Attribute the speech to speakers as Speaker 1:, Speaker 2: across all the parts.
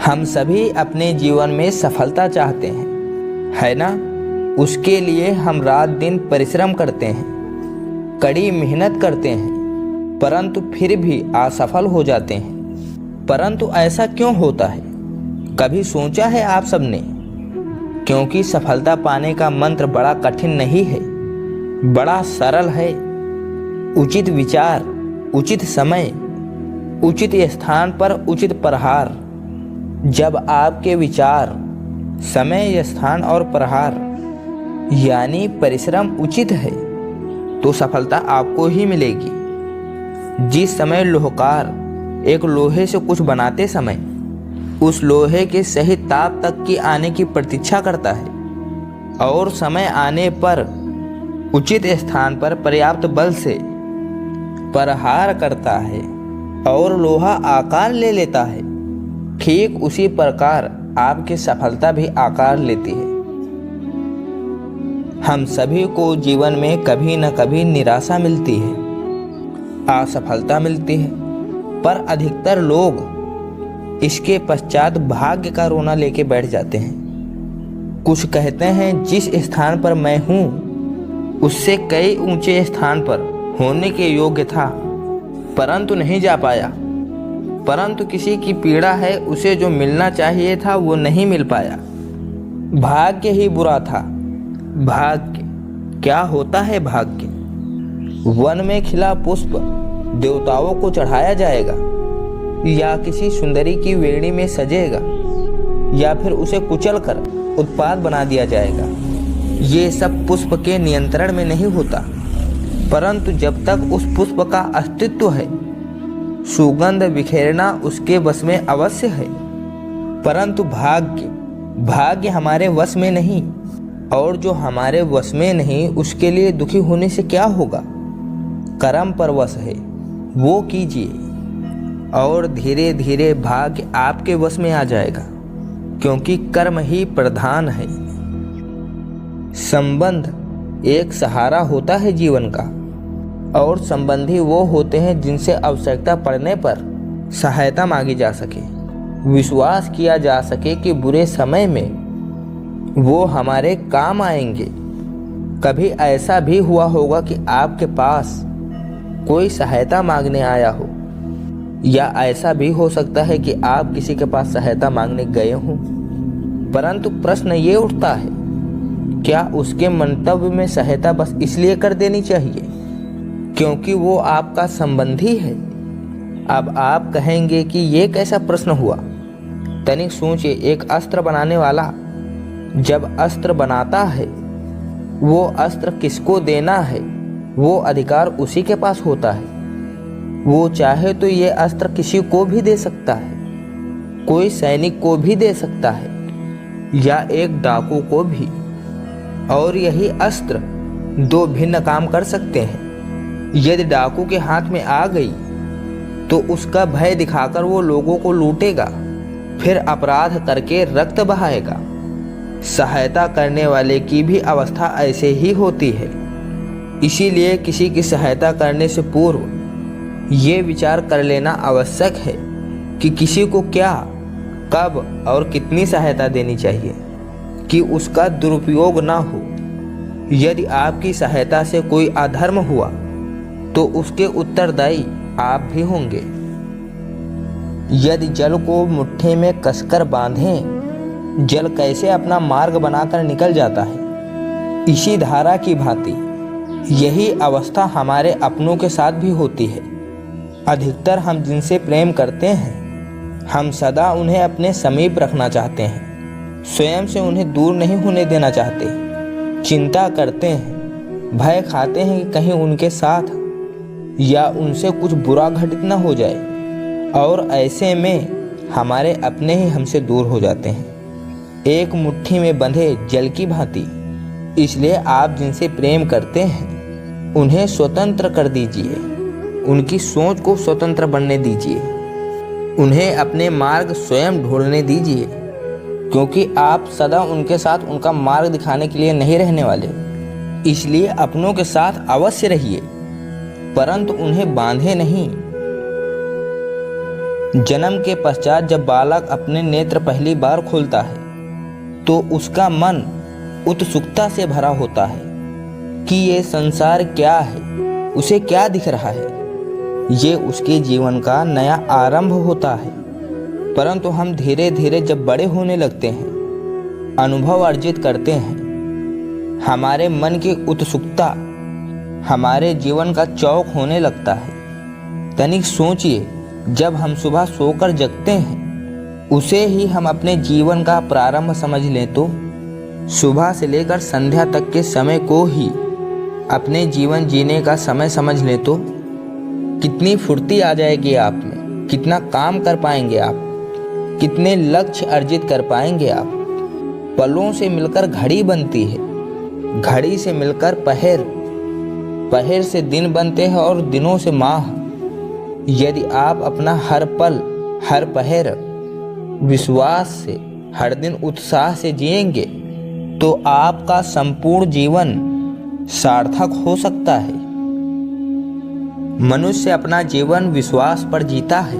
Speaker 1: हम सभी अपने जीवन में सफलता चाहते हैं, है ना। उसके लिए हम रात दिन परिश्रम करते हैं, कड़ी मेहनत करते हैं, परंतु फिर भी असफल हो जाते हैं। परंतु ऐसा क्यों होता है, कभी सोचा है आप सबने? क्योंकि सफलता पाने का मंत्र बड़ा कठिन नहीं है, बड़ा सरल है। उचित विचार, उचित समय, उचित स्थान पर उचित प्रहार। जब आपके विचार, समय, स्थान और प्रहार यानी परिश्रम उचित है तो सफलता आपको ही मिलेगी। जिस समय लोहकार एक लोहे से कुछ बनाते समय उस लोहे के सही ताप तक की आने की प्रतीक्षा करता है और समय आने पर उचित स्थान पर पर्याप्त बल से प्रहार करता है और लोहा आकार ले लेता है, ठीक उसी प्रकार आपकी सफलता भी आकार लेती है। हम सभी को जीवन में कभी न कभी निराशा मिलती है, असफलता मिलती है, पर अधिकतर लोग इसके पश्चात भाग्य का रोना लेके बैठ जाते हैं। कुछ कहते हैं जिस स्थान पर मैं हूँ उससे कई ऊंचे स्थान पर होने के योग्य था, परंतु नहीं जा पाया। परंतु किसी की पीड़ा है, उसे जो मिलना चाहिए था वो नहीं मिल पाया। भाग्य ही बुरा था। भाग्य क्या होता है? भाग्य वन में खिला पुष्प देवताओं को चढ़ाया जाएगा, या किसी सुंदरी की वेणी में सजेगा, या फिर उसे कुचलकर उत्पाद बना दिया जाएगा। ये सब पुष्प के नियंत्रण में नहीं होता, परंतु जब तक उस पुष्प का अस्तित्व है, सुगंध बिखेरना उसके वश में अवश्य है। परंतु भाग्य हमारे वश में नहीं, और जो हमारे वश में नहीं उसके लिए दुखी होने से क्या होगा। कर्म पर वश है, वो कीजिए और धीरे धीरे भाग्य आपके वश में आ जाएगा, क्योंकि कर्म ही प्रधान है। संबंध एक सहारा होता है जीवन का, और संबंधी वो होते हैं जिनसे आवश्यकता पड़ने पर सहायता मांगी जा सके, विश्वास किया जा सके कि बुरे समय में वो हमारे काम आएंगे। कभी ऐसा भी हुआ होगा कि आपके पास कोई सहायता मांगने आया हो, या ऐसा भी हो सकता है कि आप किसी के पास सहायता मांगने गए हों, परंतु प्रश्न ये उठता है, क्या उसके मंतव्य में सहायता बस इसलिए कर देनी चाहिए क्योंकि वो आपका संबंधी है? अब आप कहेंगे कि ये कैसा प्रश्न हुआ। तनिक सोचिए, एक अस्त्र बनाने वाला जब अस्त्र बनाता है, वो अस्त्र किसको देना है वो अधिकार उसी के पास होता है। वो चाहे तो ये अस्त्र किसी को भी दे सकता है, कोई सैनिक को भी दे सकता है, या एक डाकू को भी, और यही अस्त्र दो भिन्न काम कर सकते हैं। यदि डाकू के हाथ में आ गई तो उसका भय दिखाकर वो लोगों को लूटेगा, फिर अपराध करके रक्त बहाएगा। सहायता करने वाले की भी अवस्था ऐसे ही होती है। इसीलिए किसी की सहायता करने से पूर्व ये विचार कर लेना आवश्यक है कि किसी को क्या, कब और कितनी सहायता देनी चाहिए, कि उसका दुरुपयोग ना हो। यदि आपकी सहायता से कोई अधर्म हुआ तो उसके उत्तरदायी आप भी होंगे। यदि जल को मुट्ठी में कसकर बांधें, जल कैसे अपना मार्ग बनाकर निकल जाता है, इसी धारा की भांति यही अवस्था हमारे अपनों के साथ भी होती है। अधिकतर हम जिनसे प्रेम करते हैं, हम सदा उन्हें अपने समीप रखना चाहते हैं, स्वयं से उन्हें दूर नहीं होने देना चाहते। चिंता करते हैं, भय खाते हैं कि कहीं उनके साथ या उनसे कुछ बुरा घटित न हो जाए, और ऐसे में हमारे अपने ही हमसे दूर हो जाते हैं, एक मुट्ठी में बंधे जल की भांति। इसलिए आप जिनसे प्रेम करते हैं उन्हें स्वतंत्र कर दीजिए, उनकी सोच को स्वतंत्र बनने दीजिए, उन्हें अपने मार्ग स्वयं ढूंढने दीजिए, क्योंकि आप सदा उनके साथ उनका मार्ग दिखाने के लिए नहीं रहने वाले। इसलिए अपनों के साथ अवश्य रहिए, परंतु उन्हें बांधे नहीं। जन्म के पश्चात जब बालक अपने नेत्र पहली बार खोलता है तो उसका मन उत्सुकता से भरा होता है कि ये संसार क्या है, उसे क्या दिख रहा है। ये उसके जीवन का नया आरंभ होता है। परंतु हम धीरे धीरे जब बड़े होने लगते हैं, अनुभव अर्जित करते हैं, हमारे मन की उत्सुकता हमारे जीवन का चौक होने लगता है। तनिक सोचिए, जब हम सुबह सोकर जगते हैं उसे ही हम अपने जीवन का प्रारंभ समझ लें तो सुबह से लेकर संध्या तक के समय को ही अपने जीवन जीने का समय समझ लें तो कितनी फुर्ती आ जाएगी आप में, कितना काम कर पाएंगे आप, कितने लक्ष्य अर्जित कर पाएंगे आप। पलों से मिलकर घड़ी बनती है, घड़ी से मिलकर पहर, पहर से दिन बनते हैं और दिनों से माह। यदि आप अपना हर पल हर पहर विश्वास से हर दिन उत्साह से जिएंगे तो आपका संपूर्ण जीवन सार्थक हो सकता है। मनुष्य अपना जीवन विश्वास पर जीता है,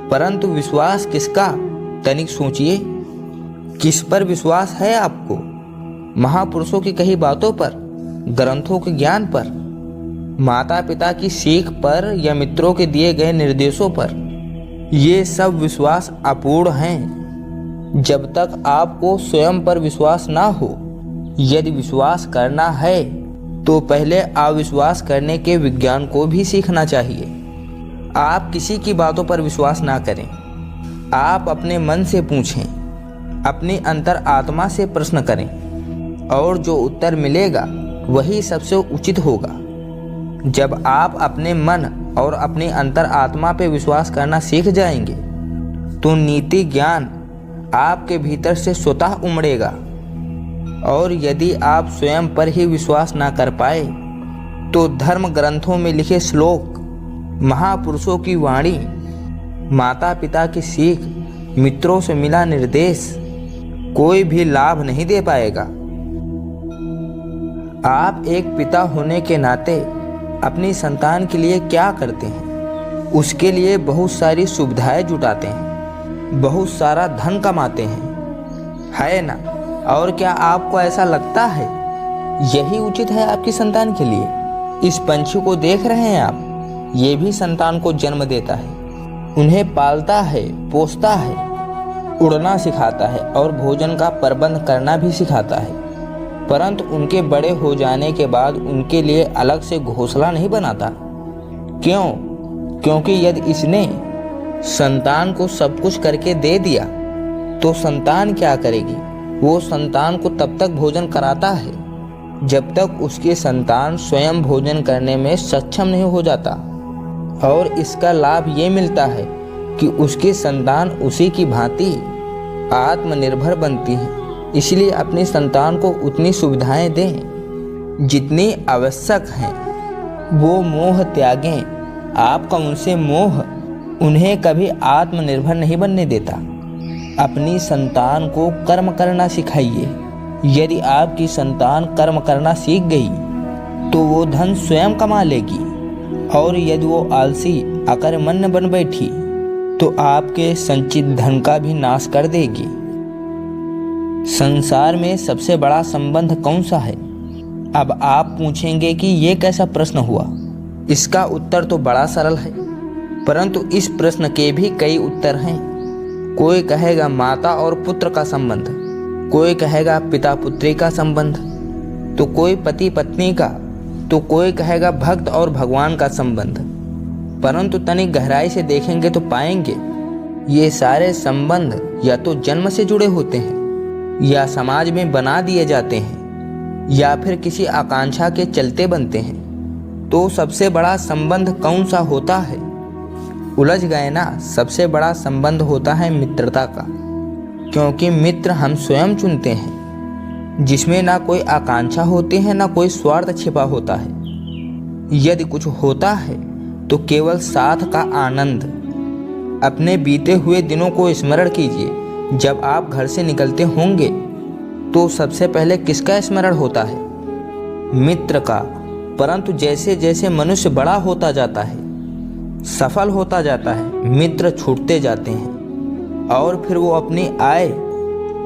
Speaker 1: परंतु विश्वास किसका? तनिक सोचिए, किस पर विश्वास है आपको? महापुरुषों की कही बातों पर, ग्रंथों के ज्ञान पर, माता पिता की सीख पर या मित्रों के दिए गए निर्देशों पर? ये सब विश्वास अपूर्ण हैं जब तक आपको स्वयं पर विश्वास ना हो। यदि विश्वास करना है तो पहले अविश्वास करने के विज्ञान को भी सीखना चाहिए। आप किसी की बातों पर विश्वास ना करें। आप अपने मन से पूछें, अपनी अंतर आत्मा से प्रश्न करें और जो उत्तर मिलेगा वही सबसे उचित होगा। जब आप अपने मन और अपनी अंतर आत्मा पे विश्वास करना सीख जाएंगे तो नीति ज्ञान आपके भीतर से स्वतः उमड़ेगा। और यदि आप स्वयं पर ही विश्वास ना कर पाए तो धर्म ग्रंथों में लिखे श्लोक, महापुरुषों की वाणी, माता पिता की सीख, मित्रों से मिला निर्देश कोई भी लाभ नहीं दे पाएगा। आप एक पिता होने के नाते अपनी संतान के लिए क्या करते हैं? उसके लिए बहुत सारी सुविधाएं जुटाते हैं, बहुत सारा धन कमाते हैं, है ना? और क्या आपको ऐसा लगता है यही उचित है आपकी संतान के लिए? इस पंछी को देख रहे हैं आप, ये भी संतान को जन्म देता है, उन्हें पालता है, पोसता है, उड़ना सिखाता है और भोजन का प्रबंध करना भी सिखाता है। परंतु उनके बड़े हो जाने के बाद उनके लिए अलग से घोंसला नहीं बनाता। क्यों? क्योंकि यदि इसने संतान को सब कुछ करके दे दिया तो संतान क्या करेगी? वो संतान को तब तक भोजन कराता है जब तक उसकी संतान स्वयं भोजन करने में सक्षम नहीं हो जाता। और इसका लाभ ये मिलता है कि उसकी संतान उसी की भांति आत्मनिर्भर बनती है। इसलिए अपनी संतान को उतनी सुविधाएं दें जितनी आवश्यक हैं। वो मोह त्यागें। आपका उनसे मोह उन्हें कभी आत्मनिर्भर नहीं बनने देता। अपनी संतान को कर्म करना सिखाइए। यदि आपकी संतान कर्म करना सीख गई तो वो धन स्वयं कमा लेगी, और यदि वो आलसी अकर्मण्य बन बैठी तो आपके संचित धन का भी नाश कर देगी। संसार में सबसे बड़ा संबंध कौन सा है? अब आप पूछेंगे कि ये कैसा प्रश्न हुआ? इसका उत्तर तो बड़ा सरल है, परंतु इस प्रश्न के भी कई उत्तर हैं। कोई कहेगा माता और पुत्र का संबंध, कोई कहेगा पिता पुत्री का संबंध, तो कोई पति पत्नी का, तो कोई कहेगा भक्त और भगवान का संबंध। परंतु तनिक गहराई से देखेंगे तो पाएंगे ये सारे संबंध या तो जन्म से जुड़े होते हैं, या समाज में बना दिए जाते हैं, या फिर किसी आकांक्षा के चलते बनते हैं। तो सबसे बड़ा संबंध कौन सा होता है? उलझ गए ना? सबसे बड़ा संबंध होता है मित्रता का, क्योंकि मित्र हम स्वयं चुनते हैं, जिसमें ना कोई आकांक्षा होती है ना कोई स्वार्थ छिपा होता है। यदि कुछ होता है तो केवल साथ का आनंद। अपने बीते हुए दिनों को स्मरण कीजिए। जब आप घर से निकलते होंगे तो सबसे पहले किसका स्मरण होता है? मित्र का। परंतु जैसे जैसे मनुष्य बड़ा होता जाता है सफल होता जाता है, मित्र छूटते जाते हैं और फिर वो अपनी आय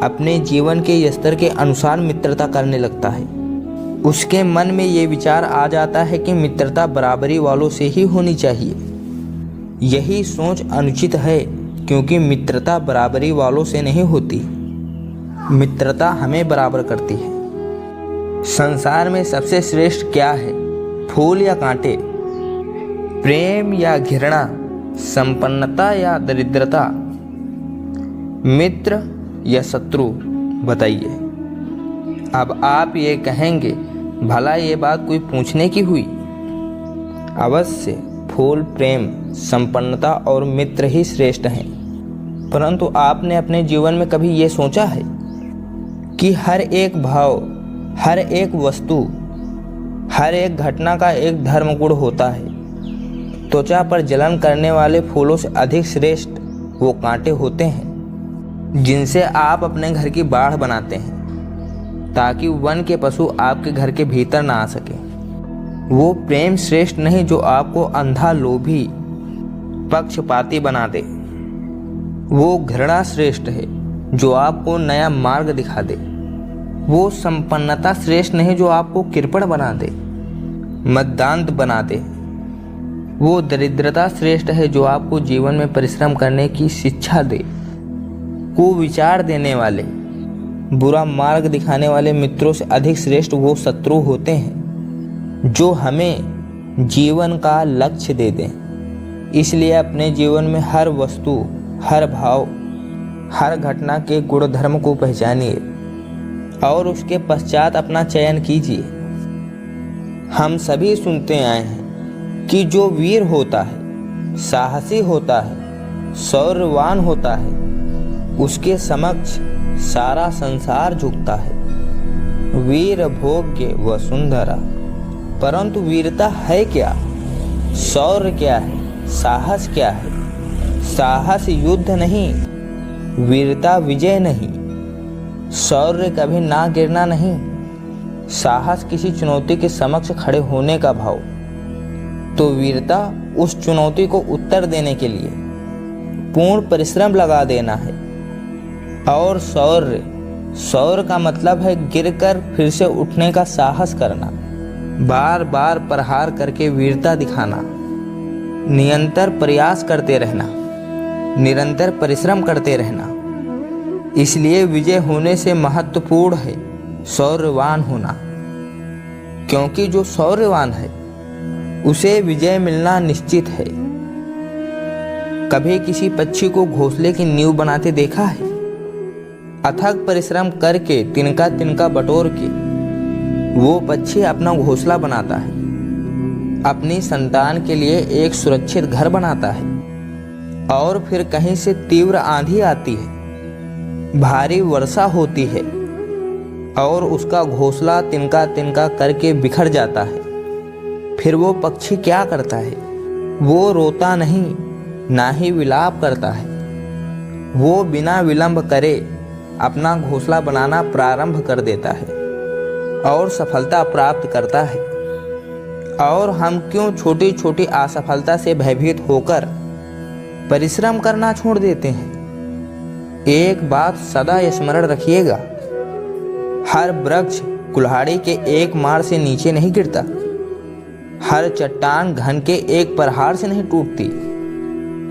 Speaker 1: अपने जीवन के स्तर के अनुसार मित्रता करने लगता है। उसके मन में ये विचार आ जाता है कि मित्रता बराबरी वालों से ही होनी चाहिए। यही सोच अनुचित है, क्योंकि मित्रता बराबरी वालों से नहीं होती, मित्रता हमें बराबर करती है। संसार में सबसे श्रेष्ठ क्या है? फूल या कांटे, प्रेम या घृणा, संपन्नता या दरिद्रता, मित्र या शत्रु? बताइए। अब आप ये कहेंगे, भला ये बात कोई पूछने की हुई? अवश्य फूल, प्रेम, संपन्नता और मित्र ही श्रेष्ठ हैं। परंतु आपने अपने जीवन में कभी ये सोचा है कि हर एक भाव, हर एक वस्तु, हर एक घटना का एक धर्म गुण होता है। त्वचा पर जलन करने वाले फूलों से अधिक श्रेष्ठ वो कांटे होते हैं जिनसे आप अपने घर की बाढ़ बनाते हैं ताकि वन के पशु आपके घर के भीतर ना आ सके। वो प्रेम श्रेष्ठ नहीं जो आपको अंधा, लोभी, पक्षपाती बना दे। वो घृणा श्रेष्ठ है जो आपको नया मार्ग दिखा दे। वो संपन्नता श्रेष्ठ नहीं जो आपको कृपण बना दे, मद्दांत बना दे। वो दरिद्रता श्रेष्ठ है जो आपको जीवन में परिश्रम करने की शिक्षा दे। कुविचार देने वाले, बुरा मार्ग दिखाने वाले मित्रों से अधिक श्रेष्ठ वो शत्रु होते हैं जो हमें जीवन का लक्ष्य दे दें। इसलिए अपने जीवन में हर वस्तु, हर भाव, हर घटना के गुण धर्म को पहचानिए और उसके पश्चात अपना चयन कीजिए। हम सभी सुनते आए हैं कि जो वीर होता है, साहसी होता है, शौर्यवान होता है, उसके समक्ष सारा संसार झुकता है। वीर भोग्य व सुंदरा, परंतु वीरता है क्या? शौर्य क्या है? साहस क्या है? साहस युद्ध नहीं, वीरता विजय नहीं, शौर्य कभी ना गिरना नहीं, साहस किसी चुनौती के समक्ष खड़े होने का भाव, तो वीरता उस चुनौती को उत्तर देने के लिए पूर्ण परिश्रम लगा देना है। और शौर्य का मतलब है गिरकर फिर से उठने का साहस करना, बार बार प्रहार करके वीरता दिखाना, निरंतर प्रयास करते रहना, निरंतर परिश्रम करते रहना। इसलिए विजय होने से महत्वपूर्ण है शौर्यवान होना, क्योंकि जो शौर्यवान है उसे विजय मिलना निश्चित है। कभी किसी पक्षी को घोंसले की नींव बनाते देखा है? अथक परिश्रम करके तिनका तिनका बटोर के वो पक्षी अपना घोंसला बनाता है, अपनी संतान के लिए एक सुरक्षित घर बनाता है। और फिर कहीं से तीव्र आंधी आती है, भारी वर्षा होती है और उसका घोंसला तिनका तिनका करके बिखर जाता है। फिर वो पक्षी क्या करता है? वो रोता नहीं, ना ही विलाप करता है। वो बिना विलंब करे अपना घोंसला बनाना प्रारंभ कर देता है और सफलता प्राप्त करता है। और हम क्यों छोटी छोटी असफलता से भयभीत होकर परिश्रम करना छोड़ देते हैं? एक बात सदा स्मरण रखिएगा, हर वृक्ष कुल्हाड़ी के एक मार से नीचे नहीं गिरता, हर चट्टान घन के एक प्रहार से नहीं टूटती।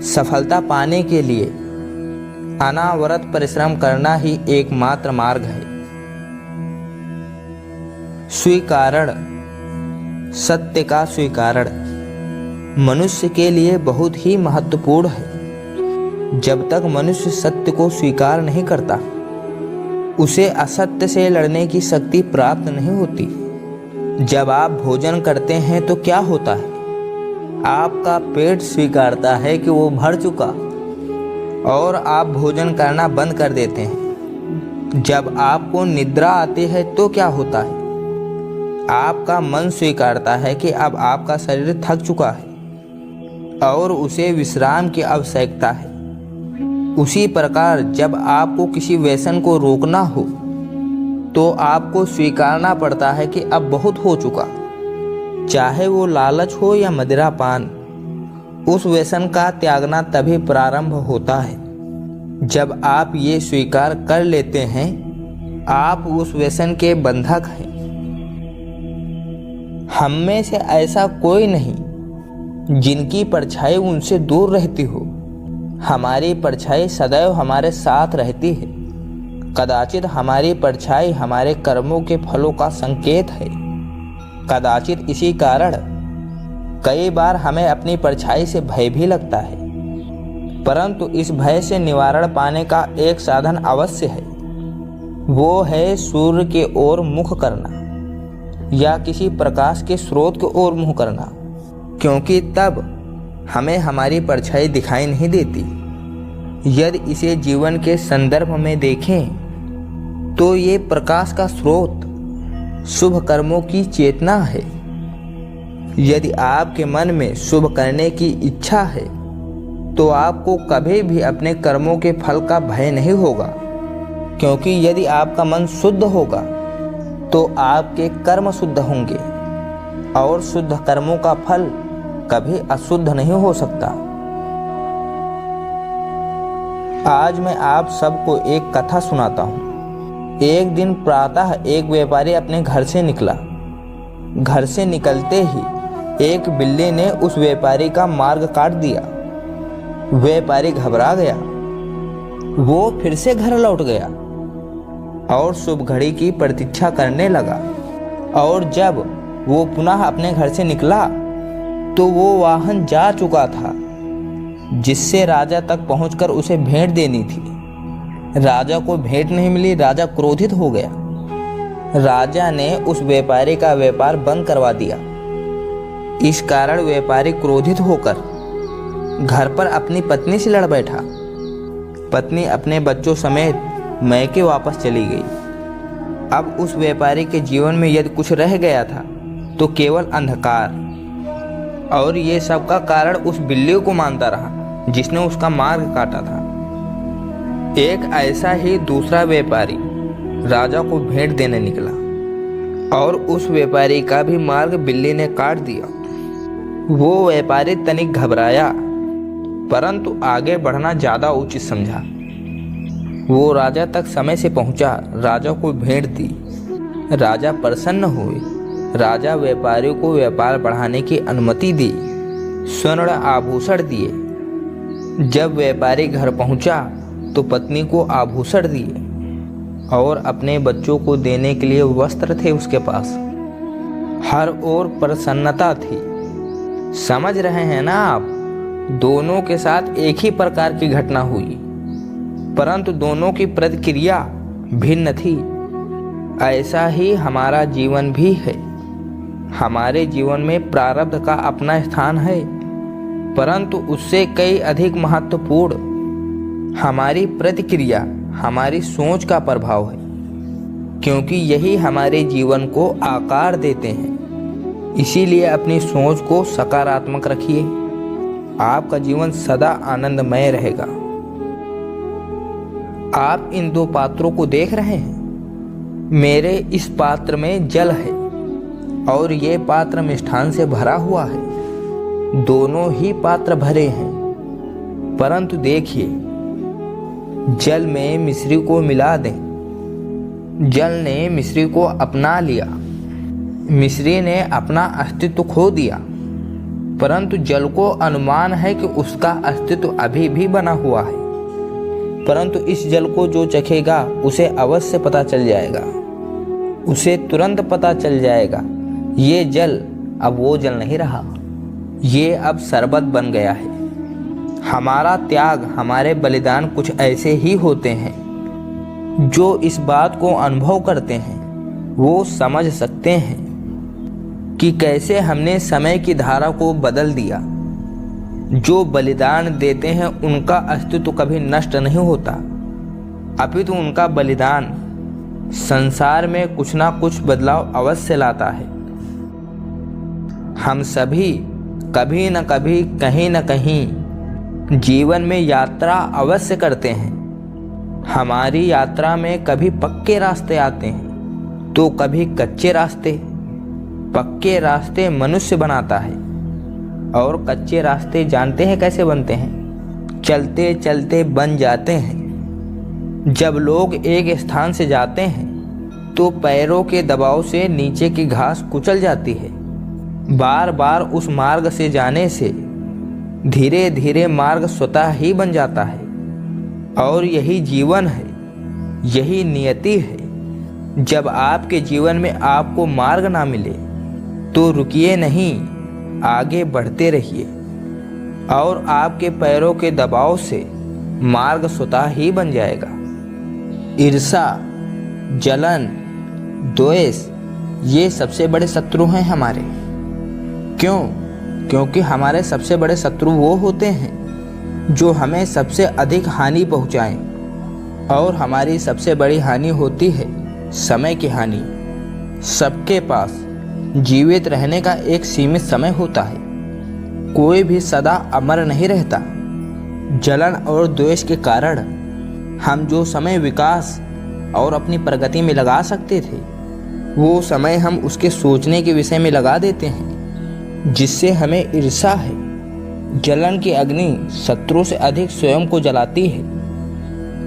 Speaker 1: सफलता पाने के लिए अनावरत परिश्रम करना ही एकमात्र मार्ग है। स्वीकारण, सत्य का स्वीकारण मनुष्य के लिए बहुत ही महत्वपूर्ण है। जब तक मनुष्य सत्य को स्वीकार नहीं करता, उसे असत्य से लड़ने की शक्ति प्राप्त नहीं होती। जब आप भोजन करते हैं तो क्या होता है? आपका पेट स्वीकारता है कि वो भर चुका और आप भोजन करना बंद कर देते हैं। जब आपको निद्रा आती है तो क्या होता है? आपका मन स्वीकारता है कि अब आपका शरीर थक चुका है और उसे विश्राम की आवश्यकता है। उसी प्रकार जब आपको किसी व्यसन को रोकना हो तो आपको स्वीकारना पड़ता है कि अब बहुत हो चुका, चाहे वो लालच हो या मदिरापान, उस व्यसन का त्यागना तभी प्रारंभ होता है जब आप ये स्वीकार कर लेते हैं आप उस व्यसन के बंधक हैं। हम में से ऐसा कोई नहीं जिनकी परछाई उनसे दूर रहती हो। हमारी परछाई सदैव हमारे साथ रहती है। कदाचित हमारी परछाई हमारे कर्मों के फलों का संकेत है। कदाचित इसी कारण कई बार हमें अपनी परछाई से भय भी लगता है, परंतु इस भय से निवारण पाने का एक साधन अवश्य है। वो है सूर्य के ओर मुख करना या किसी प्रकाश के स्रोत की ओर मुँह करना, क्योंकि तब हमें हमारी परछाई दिखाई नहीं देती। यदि इसे जीवन के संदर्भ में देखें तो ये प्रकाश का स्रोत शुभ कर्मों की चेतना है। यदि आपके मन में शुभ करने की इच्छा है तो आपको कभी भी अपने कर्मों के फल का भय नहीं होगा, क्योंकि यदि आपका मन शुद्ध होगा तो आपके कर्म शुद्ध होंगे और शुद्ध कर्मों का फल कभी अशुद्ध नहीं हो सकता। आज मैं आप सबको एक कथा सुनाता हूँ। एक दिन प्रातः एक व्यापारी अपने घर से निकला। घर से निकलते ही एक बिल्ली ने उस व्यापारी का मार्ग काट दिया। व्यापारी घबरा गया। वो फिर से घर लौट गया और शुभ घड़ी की प्रतीक्षा करने लगा। और जब वो पुनः अपने घर से निकला तो वो वाहन जा चुका था जिससे राजा तक पहुंचकर उसे भेंट देनी थी। राजा को भेंट नहीं मिली। राजा क्रोधित हो गया। राजा ने उस व्यापारी का व्यापार बंद करवा दिया। इस कारण व्यापारी क्रोधित होकर घर पर अपनी पत्नी से लड़ बैठा। पत्नी अपने बच्चों समेत मैके वापस चली गई। अब उस व्यापारी के जीवन में यदि कुछ रह गया था तो केवल अंधकार, और ये सब का कारण उस बिल्ली को मानता रहा जिसने उसका मार्ग काटा था। एक ऐसा ही दूसरा व्यापारी राजा को भेंट देने निकला और उस व्यापारी का भी मार्ग बिल्ली ने काट दिया। वो व्यापारी तनिक घबराया, परंतु आगे बढ़ना ज्यादा उचित समझा। वो राजा तक समय से पहुंचा, राजा को भेंट दी। राजा प्रसन्न हुए। राजा व्यापारी को व्यापार बढ़ाने की अनुमति दी, स्वर्ण आभूषण दिए। जब व्यापारी घर पहुंचा तो पत्नी को आभूषण दिए और अपने बच्चों को देने के लिए वस्त्र थे उसके पास। हर ओर प्रसन्नता थी। समझ रहे हैं ना आप? दोनों के साथ एक ही प्रकार की घटना हुई, परंतु दोनों की प्रतिक्रिया भिन्न थी। ऐसा ही हमारा जीवन भी है। हमारे जीवन में प्रारब्ध का अपना स्थान है, परंतु उससे कई अधिक महत्वपूर्ण हमारी प्रतिक्रिया, हमारी सोच का प्रभाव है, क्योंकि यही हमारे जीवन को आकार देते हैं। इसीलिए अपनी सोच को सकारात्मक रखिए। आपका जीवन सदा आनंदमय रहेगा। आप इन दो पात्रों को देख रहे हैं। मेरे इस पात्र में जल है और ये पात्र मिष्ठान से भरा हुआ है। दोनों ही पात्र भरे हैं, परंतु देखिए, जल में मिश्री को मिला दें। जल ने मिश्री को अपना लिया। मिश्री ने अपना अस्तित्व खो दिया, परंतु जल को अनुमान है कि उसका अस्तित्व अभी भी बना हुआ है। परंतु इस जल को जो चखेगा उसे अवश्य पता चल जाएगा, उसे तुरंत पता चल जाएगा ये जल अब वो जल नहीं रहा, ये अब शरबत बन गया है। हमारा त्याग, हमारे बलिदान कुछ ऐसे ही होते हैं। जो इस बात को अनुभव करते हैं वो समझ सकते हैं कि कैसे हमने समय की धारा को बदल दिया। जो बलिदान देते हैं उनका अस्तित्व कभी नष्ट नहीं होता, अपितु उनका बलिदान संसार में कुछ ना कुछ बदलाव अवश्य लाता है। हम सभी कभी न कभी, कहीं न कहीं जीवन में यात्रा अवश्य करते हैं। हमारी यात्रा में कभी पक्के रास्ते आते हैं तो कभी कच्चे रास्ते। पक्के रास्ते मनुष्य बनाता है और कच्चे रास्ते जानते हैं कैसे बनते हैं? चलते चलते बन जाते हैं। जब लोग एक स्थान से जाते हैं तो पैरों के दबाव से नीचे की घास कुचल जाती है। बार बार उस मार्ग से जाने से धीरे धीरे मार्ग स्वतः ही बन जाता है। और यही जीवन है, यही नियति है। जब आपके जीवन में आपको मार्ग ना मिले तो रुकिए नहीं, आगे बढ़ते रहिए और आपके पैरों के दबाव से मार्ग स्वतः ही बन जाएगा। ईर्ष्या, जलन, द्वेष ये सबसे बड़े शत्रु हैं हमारे। क्यों? क्योंकि हमारे सबसे बड़े शत्रु वो होते हैं जो हमें सबसे अधिक हानि पहुंचाएं, और हमारी सबसे बड़ी हानि होती है समय की हानि। सबके पास जीवित रहने का एक सीमित समय होता है, कोई भी सदा अमर नहीं रहता। जलन और द्वेष के कारण हम जो समय विकास और अपनी प्रगति में लगा सकते थे, वो समय हम उसके सोचने के विषय में लगा देते हैं, जिससे हमें ईर्ष्या है। जलन की अग्नि शत्रु से अधिक स्वयं को जलाती है,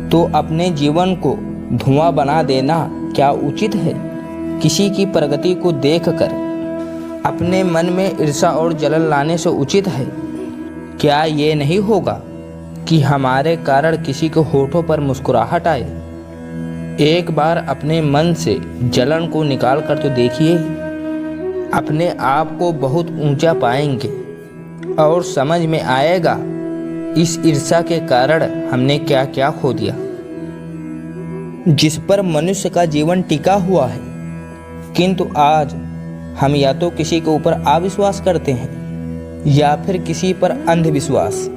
Speaker 1: तो अपने जीवन को धुआं बना देना क्या उचित है? किसी की प्रगति को देखकर अपने मन में ईर्ष्या और जलन लाने से उचित है? क्या ये नहीं होगा कि हमारे कारण किसी के होठों पर मुस्कुराहट आए? एक बार अपने मन से जलन को निकाल कर तो देखिए, अपने आप को बहुत ऊंचा पाएंगे और समझ में आएगा इस ईर्ष्या के कारण हमने क्या क्या खो दिया। जिस पर मनुष्य का जीवन टिका हुआ है, किंतु आज हम या तो किसी के ऊपर अविश्वास करते हैं या फिर किसी पर अंधविश्वास।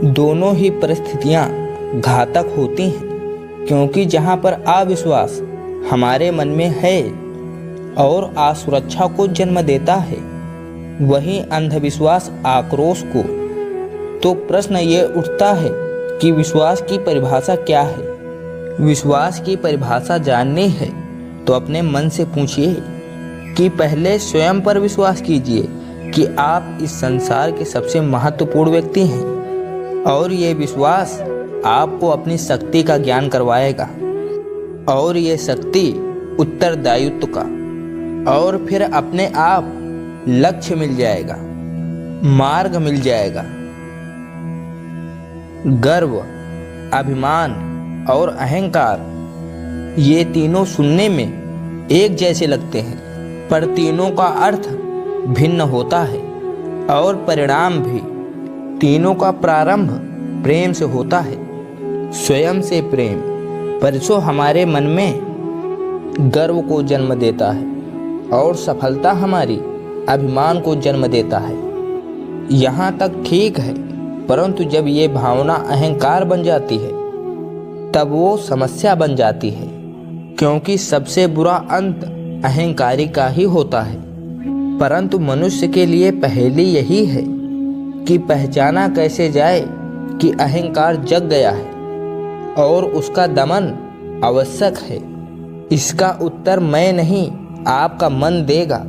Speaker 1: दोनों ही परिस्थितियां घातक होती हैं, क्योंकि जहां पर अविश्वास हमारे मन में है और असुरक्षा को जन्म देता है, वहीं अंधविश्वास आक्रोश को। तो प्रश्न ये उठता है कि विश्वास की परिभाषा क्या है? विश्वास की परिभाषा जाननी है तो अपने मन से पूछिए कि पहले स्वयं पर विश्वास कीजिए कि आप इस संसार के सबसे महत्वपूर्ण व्यक्ति हैं, और ये विश्वास आपको अपनी शक्ति का ज्ञान करवाएगा, और ये शक्ति उत्तरदायित्व का, और फिर अपने आप लक्ष्य मिल जाएगा, मार्ग मिल जाएगा। गर्व, अभिमान और अहंकार ये तीनों सुनने में एक जैसे लगते हैं, पर तीनों का अर्थ भिन्न होता है और परिणाम भी। तीनों का प्रारंभ प्रेम से होता है, स्वयं से प्रेम, परसों हमारे मन में गर्व को जन्म देता है और सफलता हमारी अभिमान को जन्म देता है। यहाँ तक ठीक है, परंतु जब ये भावना अहंकार बन जाती है तब वो समस्या बन जाती है, क्योंकि सबसे बुरा अंत अहंकारी का ही होता है। परंतु मनुष्य के लिए पहेली यही है कि पहचाना कैसे जाए कि अहंकार जग गया है और उसका दमन आवश्यक है। इसका उत्तर मैं नहीं, आपका मन देगा।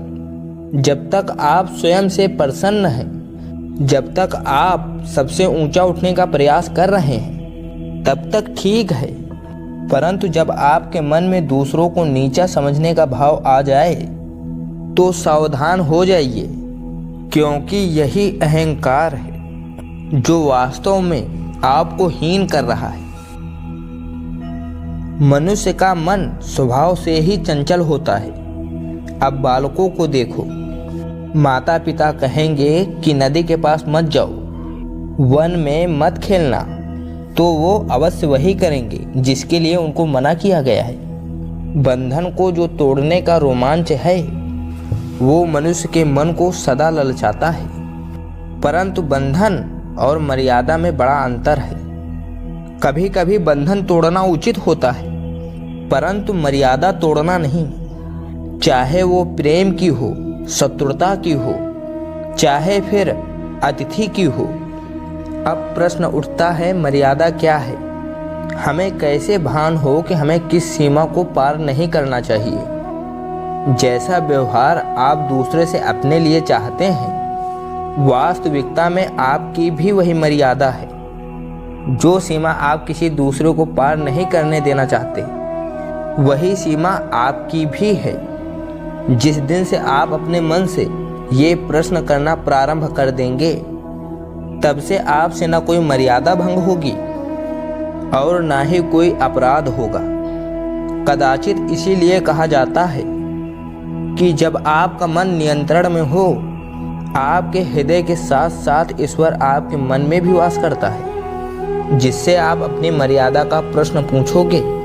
Speaker 1: जब तक आप स्वयं से प्रसन्न हैं, जब तक आप सबसे ऊंचा उठने का प्रयास कर रहे हैं, तब तक ठीक है। परंतु जब आपके मन में दूसरों को नीचा समझने का भाव आ जाए तो सावधान हो जाइए, क्योंकि यही अहंकार है जो वास्तव में आपको हीन कर रहा है। मनुष्य का मन स्वभाव से ही चंचल होता है। अब बालकों को देखो, माता पिता कहेंगे कि नदी के पास मत जाओ, वन में मत खेलना, तो वो अवश्य वही करेंगे जिसके लिए उनको मना किया गया है। बंधन को जो तोड़ने का रोमांच है, वो मनुष्य के मन को सदा ललचाता है। परंतु बंधन और मर्यादा में बड़ा अंतर है। कभी कभी बंधन तोड़ना उचित होता है, परंतु मर्यादा तोड़ना नहीं। चाहे वो प्रेम की हो, शत्रुता की हो, चाहे फिर अतिथि की हो। अब प्रश्न उठता है, मर्यादा क्या है? हमें कैसे भान हो कि हमें किस सीमा को पार नहीं करना चाहिए? जैसा व्यवहार आप दूसरे से अपने लिए चाहते हैं, वास्तविकता में आपकी भी वही मर्यादा है। जो सीमा आप किसी दूसरे को पार नहीं करने देना चाहते, वही सीमा आपकी भी है। जिस दिन से आप अपने मन से ये प्रश्न करना प्रारंभ कर देंगे, तब से आपसे न कोई मर्यादा भंग होगी और न ही कोई अपराध होगा। कदाचित इसीलिए कहा जाता है कि जब आपका मन नियंत्रण में हो, आपके हृदय के साथ साथ ईश्वर आपके मन में भी वास करता है। जिससे आप अपनी मर्यादा का प्रश्न पूछोगे,